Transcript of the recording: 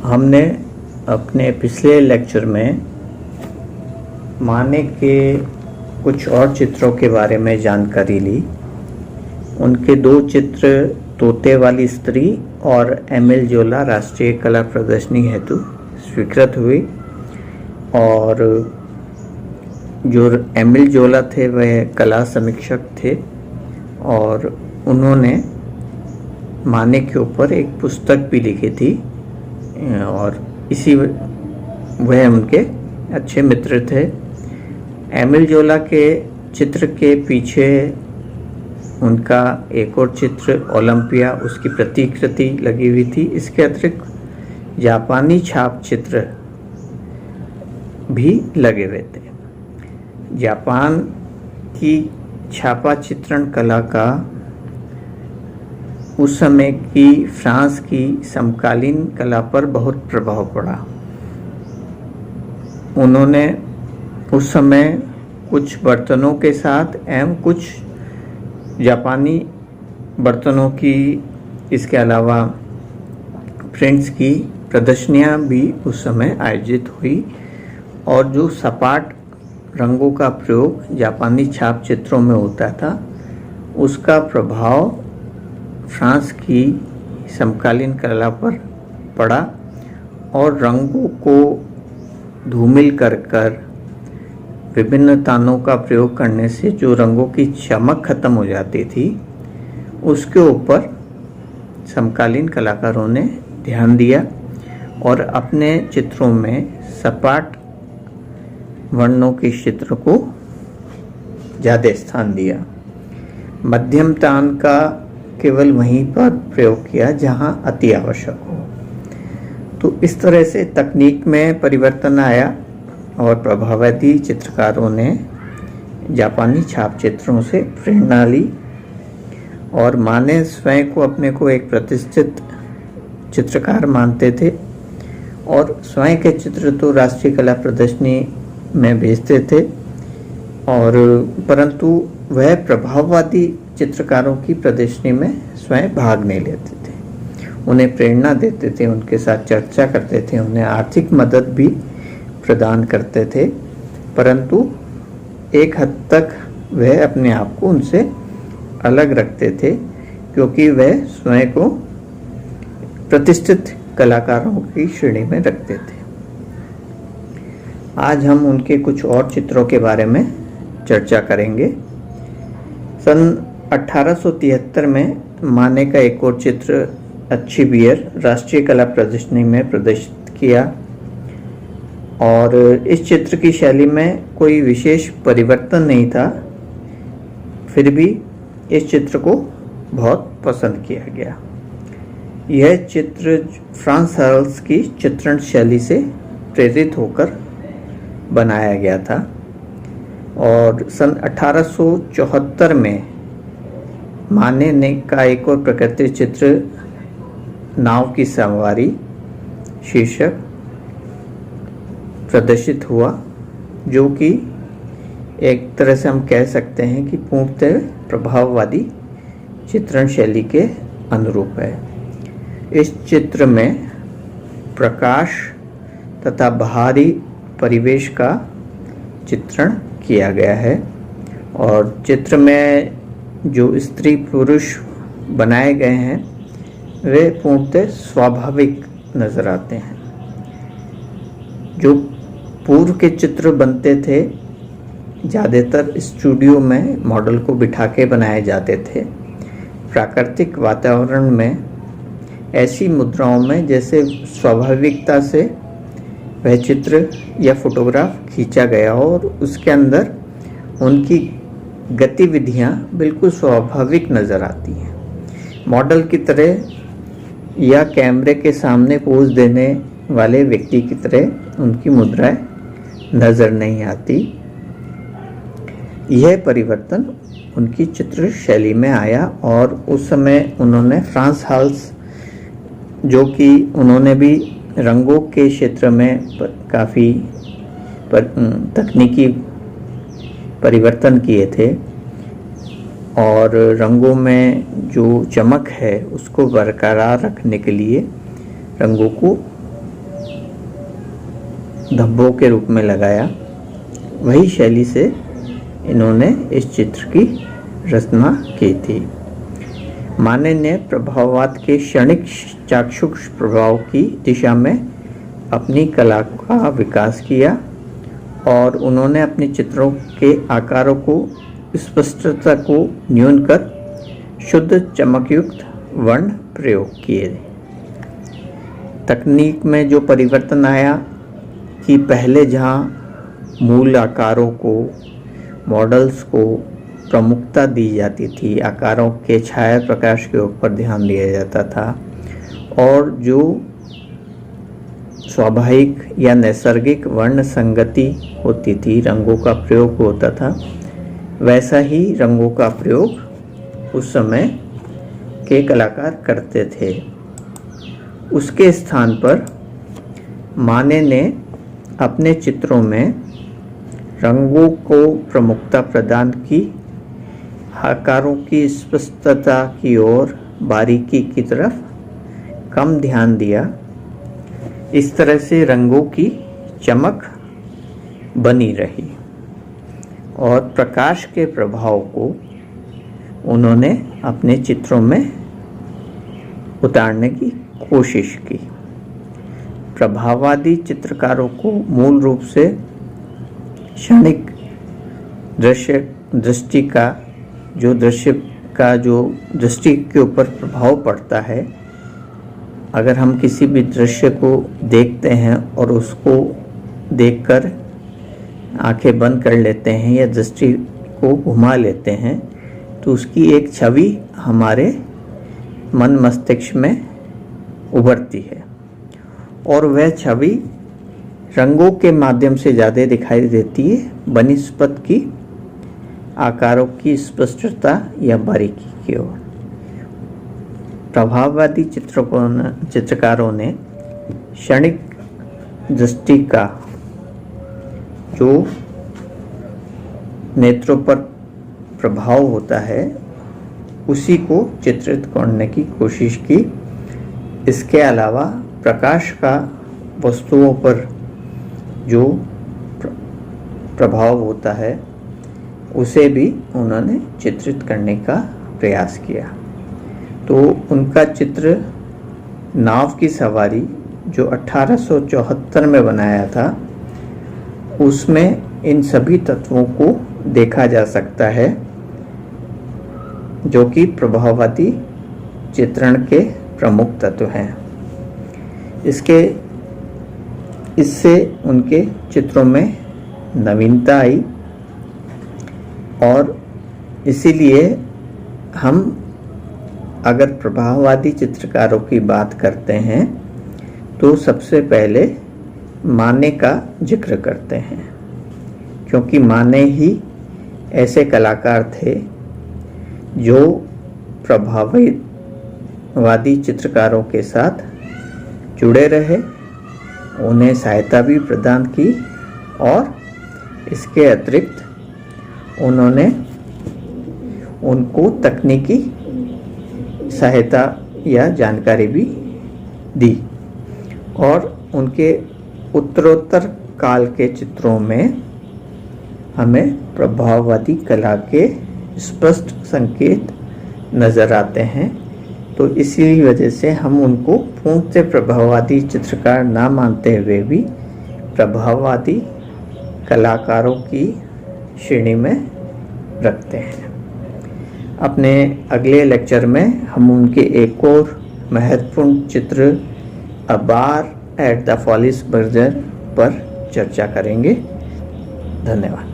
हमने अपने पिछले लेक्चर में माने के कुछ और चित्रों के बारे में जानकारी ली। उनके दो चित्र तोते वाली स्त्री और एमिल जोला राष्ट्रीय कला प्रदर्शनी हेतु स्वीकृत हुई, और जो एमिल जोला थे वह कला समीक्षक थे और उन्होंने माने के ऊपर एक पुस्तक भी लिखी थी और वह उनके अच्छे मित्र थे। एमिल जोला के चित्र के पीछे उनका एक और चित्र ओलंपिया, उसकी प्रतिकृति लगी हुई थी। इसके अतिरिक्त जापानी छाप चित्र भी लगे हुए थे। जापान की छापा चित्रण कला का उस समय की फ्रांस की समकालीन कला पर बहुत प्रभाव पड़ा। उन्होंने उस समय कुछ बर्तनों के साथ एवं कुछ जापानी बर्तनों की, इसके अलावा प्रिंट्स की प्रदर्शनियां भी उस समय आयोजित हुई, और जो सपाट रंगों का प्रयोग जापानी छाप चित्रों में होता था उसका प्रभाव फ्रांस की समकालीन कला पर पड़ा, और रंगों को धूमिल कर विभिन्न तानों का प्रयोग करने से जो रंगों की चमक खत्म हो जाती थी उसके ऊपर समकालीन कलाकारों ने ध्यान दिया और अपने चित्रों में सपाट वर्णों के चित्र को ज़्यादा स्थान दिया। मध्यम तान का केवल वहीं पर प्रयोग किया जहां अति आवश्यक हो। तो इस तरह से तकनीक में परिवर्तन आया और प्रभाववादी चित्रकारों ने जापानी छाप चित्रों से प्रेरणा ली, और माने स्वयं को अपने को एक प्रतिष्ठित चित्रकार मानते थे और स्वयं के चित्र तो राष्ट्रीय कला प्रदर्शनी में भेजते थे, और परंतु वह प्रभाववादी चित्रकारों की प्रदर्शनी में स्वयं भाग नहीं लेते थे। उन्हें प्रेरणा देते थे, उनके साथ चर्चा करते थे, उन्हें आर्थिक मदद भी प्रदान करते थे, परंतु एक हद तक वह अपने आप को उनसे अलग रखते थे क्योंकि वह स्वयं को प्रतिष्ठित कलाकारों की श्रेणी में रखते थे। आज हम उनके कुछ और चित्रों के बारे में चर्चा करेंगे। सन 1873 में माने का एक और चित्र अच्छी बियर राष्ट्रीय कला प्रदर्शनी में प्रदर्शित किया, और इस चित्र की शैली में कोई विशेष परिवर्तन नहीं था, फिर भी इस चित्र को बहुत पसंद किया गया। यह चित्र फ्रांस हाल्स की चित्रण शैली से प्रेरित होकर बनाया गया था, और सन 1874 में माने ने का एक और प्रकृति चित्र नाव की सवारी शीर्षक प्रदर्शित हुआ, जो कि एक तरह से हम कह सकते हैं कि पूर्णतः प्रभाववादी चित्रण शैली के अनुरूप है। इस चित्र में प्रकाश तथा बाहरी परिवेश का चित्रण किया गया है, और चित्र में जो स्त्री पुरुष बनाए गए हैं वे पूर्णतः स्वाभाविक नजर आते हैं। जो पूर्व के चित्र बनते थे ज़्यादातर स्टूडियो में मॉडल को बिठा के बनाए जाते थे। प्राकृतिक वातावरण में ऐसी मुद्राओं में जैसे स्वाभाविकता से वह चित्र या फोटोग्राफ खींचा गया हो और उसके अंदर उनकी गतिविधियां बिल्कुल स्वाभाविक नज़र आती हैं। मॉडल की तरह या कैमरे के सामने पोज देने वाले व्यक्ति की तरह उनकी मुद्राएं नज़र नहीं आती। यह परिवर्तन उनकी चित्र शैली में आया, और उस समय उन्होंने फ्रांस हाल्स, जो कि उन्होंने भी रंगों के क्षेत्र में काफ़ी तकनीकी परिवर्तन किए थे, और रंगों में जो चमक है उसको बरकरार रखने के लिए रंगों को धब्बों के रूप में लगाया, वही शैली से इन्होंने इस चित्र की रचना की थी। माने ने प्रभाववाद के क्षणिक चाक्षुष प्रभाव की दिशा में अपनी कला का विकास किया और उन्होंने अपने चित्रों के आकारों को स्पष्टता को न्यून कर शुद्ध चमकयुक्त वर्ण प्रयोग किए। तकनीक में जो परिवर्तन आया कि पहले जहाँ मूल आकारों को, मॉडल्स को प्रमुखता दी जाती थी, आकारों के छाया प्रकाश के ऊपर ध्यान दिया जाता था और जो स्वाभाविक या नैसर्गिक वर्ण संगति होती थी, रंगों का प्रयोग होता था, वैसा ही रंगों का प्रयोग उस समय के कलाकार करते थे। उसके स्थान पर माने ने अपने चित्रों में रंगों को प्रमुखता प्रदान की, आकारों की स्पष्टता की ओर, बारीकी की तरफ कम ध्यान दिया। इस तरह से रंगों की चमक बनी रही और प्रकाश के प्रभाव को उन्होंने अपने चित्रों में उतारने की कोशिश की। प्रभाववादी चित्रकारों को मूल रूप से क्षणिक दृष्टि के ऊपर प्रभाव पड़ता है। अगर हम किसी भी दृश्य को देखते हैं और उसको देखकर आंखें बंद कर लेते हैं या दृष्टि को घुमा लेते हैं तो उसकी एक छवि हमारे मन मस्तिष्क में उभरती है और वह छवि रंगों के माध्यम से ज़्यादा दिखाई देती है बनिस्पत की आकारों की स्पष्टता या बारीकी की ओर। प्रभाववादी चित्रकारों ने क्षणिक दृष्टि का जो नेत्रों पर प्रभाव होता है उसी को चित्रित करने की कोशिश की। इसके अलावा प्रकाश का वस्तुओं पर जो प्रभाव होता है उसे भी उन्होंने चित्रित करने का प्रयास किया। तो उनका चित्र नाव की सवारी जो 1874 में बनाया था उसमें इन सभी तत्वों को देखा जा सकता है जो कि प्रभाववादी चित्रण के प्रमुख तत्व हैं। इससे उनके चित्रों में नवीनता आई और इसीलिए हम अगर प्रभाववादी चित्रकारों की बात करते हैं तो सबसे पहले माने का जिक्र करते हैं, क्योंकि माने ही ऐसे कलाकार थे जो प्रभाववादी चित्रकारों के साथ जुड़े रहे, उन्हें सहायता भी प्रदान की और इसके अतिरिक्त उन्होंने उनको तकनीकी सहायता या जानकारी भी दी और उनके उत्तरोत्तर काल के चित्रों में हमें प्रभाववादी कला के स्पष्ट संकेत नज़र आते हैं। तो इसी वजह से हम उनको पूर्णतः प्रभाववादी चित्रकार ना मानते हुए भी प्रभाववादी कलाकारों की श्रेणी में रखते हैं। अपने अगले लेक्चर में हम उनके एक और महत्वपूर्ण चित्र अ बार एट द फॉलिस बर्जर पर चर्चा करेंगे। धन्यवाद।